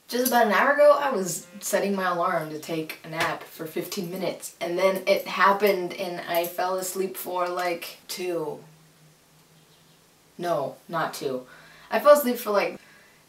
Just about an hour ago, I was setting my alarm to take a nap for 15 minutes. And then it happened and I fell asleep for like 2. No, not 2. I fell asleep for like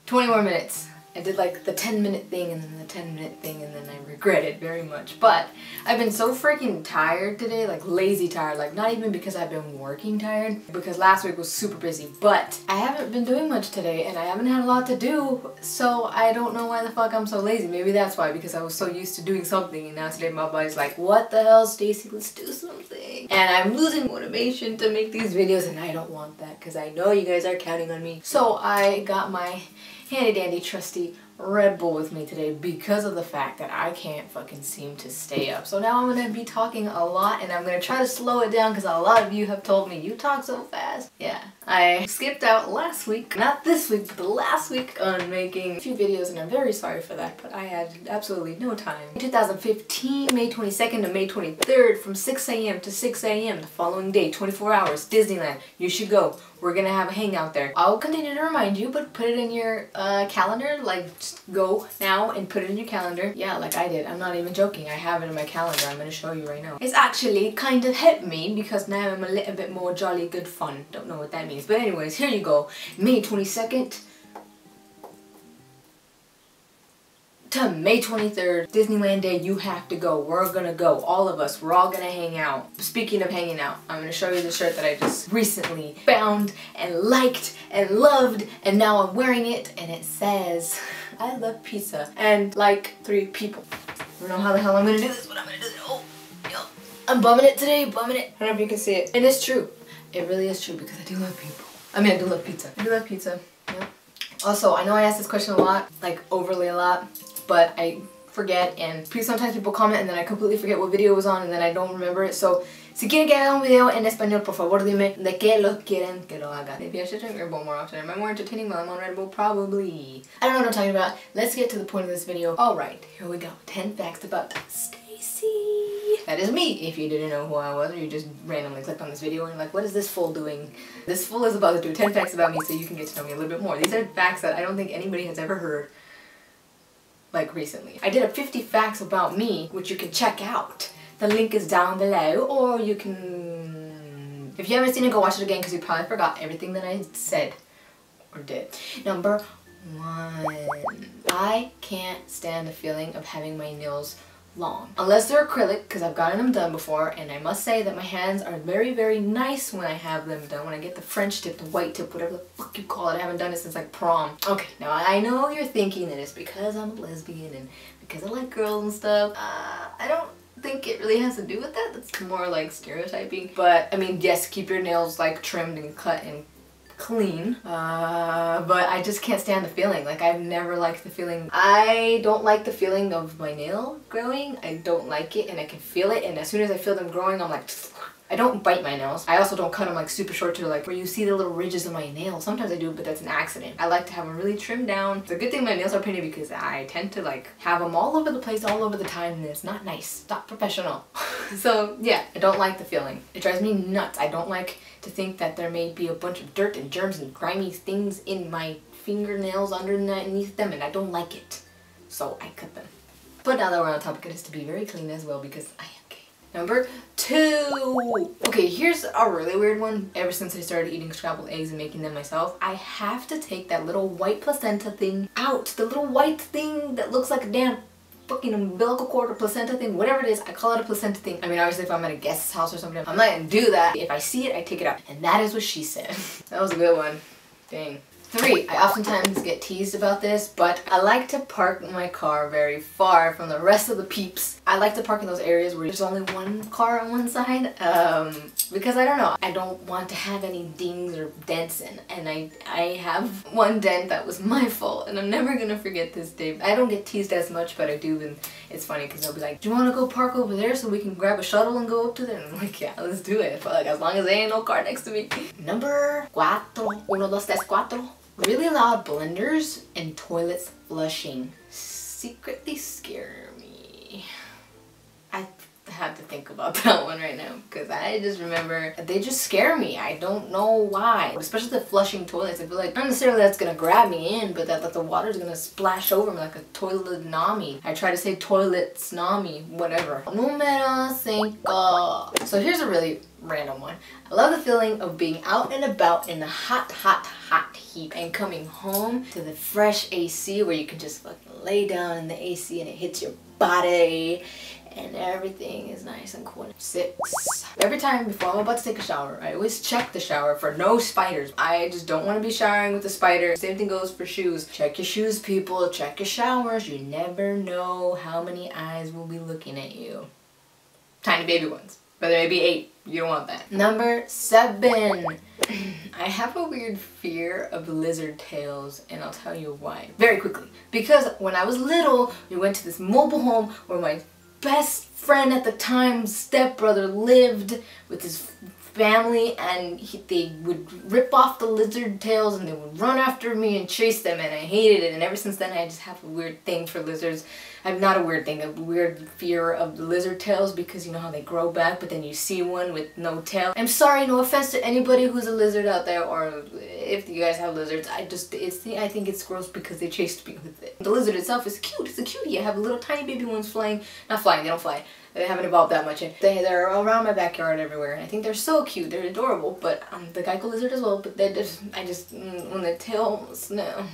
20 more minutes. I did like the 10-minute thing and then the 10-minute thing and then I regret it very much. But I've been so freaking tired today, like lazy tired, like not even because I've been working tired, because last week was super busy. But I haven't been doing much today and I haven't had a lot to do, so I don't know why the fuck I'm so lazy. Maybe that's why, because I was so used to doing something and now today my body's like, what the hell, Stacy, let's do something. And I'm losing motivation to make these videos and I don't want that because I know you guys are counting on me. So I got my handy dandy trusty Red Bull with me today because of the fact that I can't fucking seem to stay up. So now I'm going to be talking a lot and I'm going to try to slow it down because a lot of you have told me you talk so fast. Yeah, I skipped out last week, not this week, but the last week on making a few videos and I'm very sorry for that, but I had absolutely no time. 2015, May 22nd to May 23rd from 6 a.m. to 6 a.m. the following day, 24 hours, Disneyland. You should go. We're gonna have a hangout there. I'll continue to remind you, but put it in your calendar. Like, just go now and put it in your calendar. Yeah, like I did. I'm not even joking. I have it in my calendar. I'm gonna show you right now. It's actually kind of helped me because now I'm a little bit more jolly good fun. Don't know what that means. But anyways, here you go. May 22nd to May 23rd, Disneyland Day. You have to go. We're gonna go. All of us. We're all gonna hang out. Speaking of hanging out, I'm gonna show you the shirt that I just recently found and liked and loved, and now I'm wearing it, and it says, I love pizza, and like 3 people. I don't know how the hell I'm gonna do this, but I'm gonna do it. Oh, yo. I'm bumming it today, bumming it. I don't know if you can see it. And it's true. It really is true because I do love people. I mean, I do love pizza. I do love pizza. Yeah. Also, I know I ask this question a lot, like overly a lot, but I forget, and sometimes people comment and then I completely forget what video it was on and then I don't remember it. So, si quieren que haga un video en español, por favor dime de qué lo quieren que lo haga. Maybe I should drink Red Bull more often. Am I more entertaining while I'm on Red Bull? Probably. I don't know what I'm talking about. Let's get to the point of this video. Alright, here we go. 10 facts about Stacy. That is me, if you didn't know who I was or you just randomly clicked on this video and you're like, what is this fool doing? This fool is about to do 10 facts about me so you can get to know me a little bit more. These are facts that I don't think anybody has ever heard. Like recently. I did a 50 facts about me, which you can check out. The link is down below, or you can... If you haven't seen it, go watch it again because you probably forgot everything that I said or did. Number 1. I can't stand the feeling of having my nails long. Unless they're acrylic, because I've gotten them done before, and I must say that my hands are very, very nice when I have them done. When I get the French tip, the white tip, whatever the fuck you call it. I haven't done it since like prom. Okay, now I know you're thinking that it's because I'm a lesbian and because I like girls and stuff. I don't think it really has to do with that. That's more like stereotyping. But I mean, yes, keep your nails like trimmed and cut and clean, but I just can't stand the feeling. Like, I've never liked the feeling. I don't like the feeling of my nail growing. I don't like it and I can feel it, and as soon as I feel them growing, I'm like, I don't bite my nails. I also don't cut them like super short to like where you see the little ridges of my nails. Sometimes I do, but that's an accident. I like to have them really trimmed down. It's a good thing my nails are painted because I tend to like have them all over the place all over the time, and it's not nice, not professional. So yeah, I don't like the feeling. It drives me nuts. I don't like to think that there may be a bunch of dirt and germs and grimy things in my fingernails underneath them, and I don't like it. So I cut them. But now that we're on topic, it is to be very clean as well because I am gay. Number 2. Okay, here's a really weird one. Ever since I started eating scrambled eggs and making them myself, I have to take that little white placenta thing out. The little white thing that looks like a damn fucking umbilical cord or placenta thing, whatever it is. I call it a placenta thing. I mean, obviously if I'm at a guest's house or something, I'm not gonna do that. If I see it, I take it out. And that is what she said. That was a good one. Dang. 3. I oftentimes get teased about this, but I like to park my car very far from the rest of the peeps. I like to park in those areas where there's only one car on one side, because I don't know, I don't want to have any dings or dents in, and I have one dent that was my fault, and I'm never gonna forget this day. I don't get teased as much, but I do, and it's funny because they'll be like, do you want to go park over there so we can grab a shuttle and go up to there? And I'm like, yeah, let's do it. But like, as long as there ain't no car next to me. Number 4. 1, 2, 3, 4. Really loud blenders and toilets flushing secretly scare me. I have to think about that one right now because I just remember they just scare me. I don't know why. Especially the flushing toilets. I feel like not necessarily that's gonna grab me in, but that the water's gonna splash over me like a toilet tsunami. I try to say toilet tsunami, whatever. Numero 5. So here's a really random one. I love the feeling of being out and about in the hot heat and coming home to the fresh AC where you can just fucking lay down in the AC and it hits your body and everything is nice and cool. 6. Every time before I'm about to take a shower, I always check the shower for no spiders. I just don't want to be showering with a spider. Same thing goes for shoes. Check your shoes, people. Check your showers. You never know how many eyes will be looking at you. Tiny baby ones. But there may be 8. You don't want that. Number 7. I have a weird fear of lizard tails, and I'll tell you why. Very quickly. Because when I was little, we went to this mobile home where my best friend at the time, stepbrother, lived with his family, and they would rip off the lizard tails and they would run after me and chase them, and I hated it. And ever since then I just have a weird thing for lizards. I'm not a weird thing, a weird fear of the lizard tails, because you know how they grow back but then you see one with no tail. I'm sorry, no offense to anybody who's a lizard out there, or if you guys have lizards. I think it's gross because they chased me with it. The lizard itself is cute. It's a cutie. I have little tiny baby ones flying. Not flying, they don't fly. They haven't evolved that much yet. They're around my backyard everywhere. And I think they're so cute. They're adorable. But the gecko lizard as well. But when the tails, no.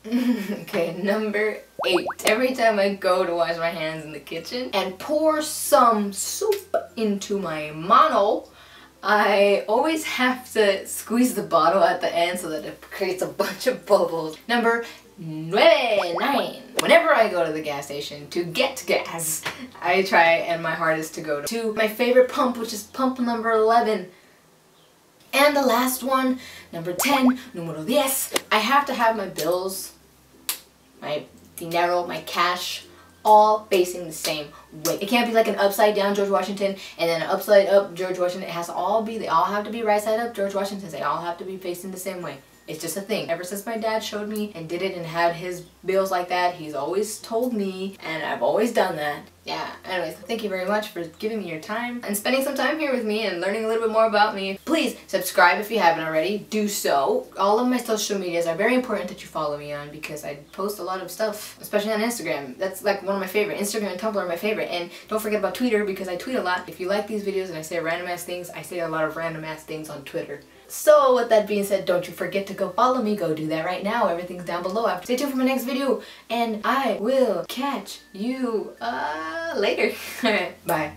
Okay, number 8. Every time I go to wash my hands in the kitchen and pour some soup into my mano, I always have to squeeze the bottle at the end so that it creates a bunch of bubbles. Number 9. Whenever I go to the gas station to get gas, I try and my hardest to go to my favorite pump, which is pump number 11. And the last one, number 10, numero 10. I have to have my bills, my dinero, my cash, all facing the same way. It can't be like an upside down George Washington and then an upside up George Washington. It has to all be, they all have to be right side up George Washingtons. They all have to be facing the same way. It's just a thing. Ever since my dad showed me and did it and had his bills like that, he's always told me, and I've always done that. Yeah, anyways, thank you very much for giving me your time and spending some time here with me and learning a little bit more about me. Please subscribe if you haven't already. Do so. All of my social medias are very important that you follow me on because I post a lot of stuff, especially on Instagram. That's like one of my favorite. Instagram and Tumblr are my favorite. And don't forget about Twitter because I tweet a lot. If you like these videos and I say random ass things, I say a lot of random ass things on Twitter. So with that being said, don't you forget to go follow me. Go do that right now. Everything's down below. Stay tuned for my next video and I will catch you later. Alright, bye.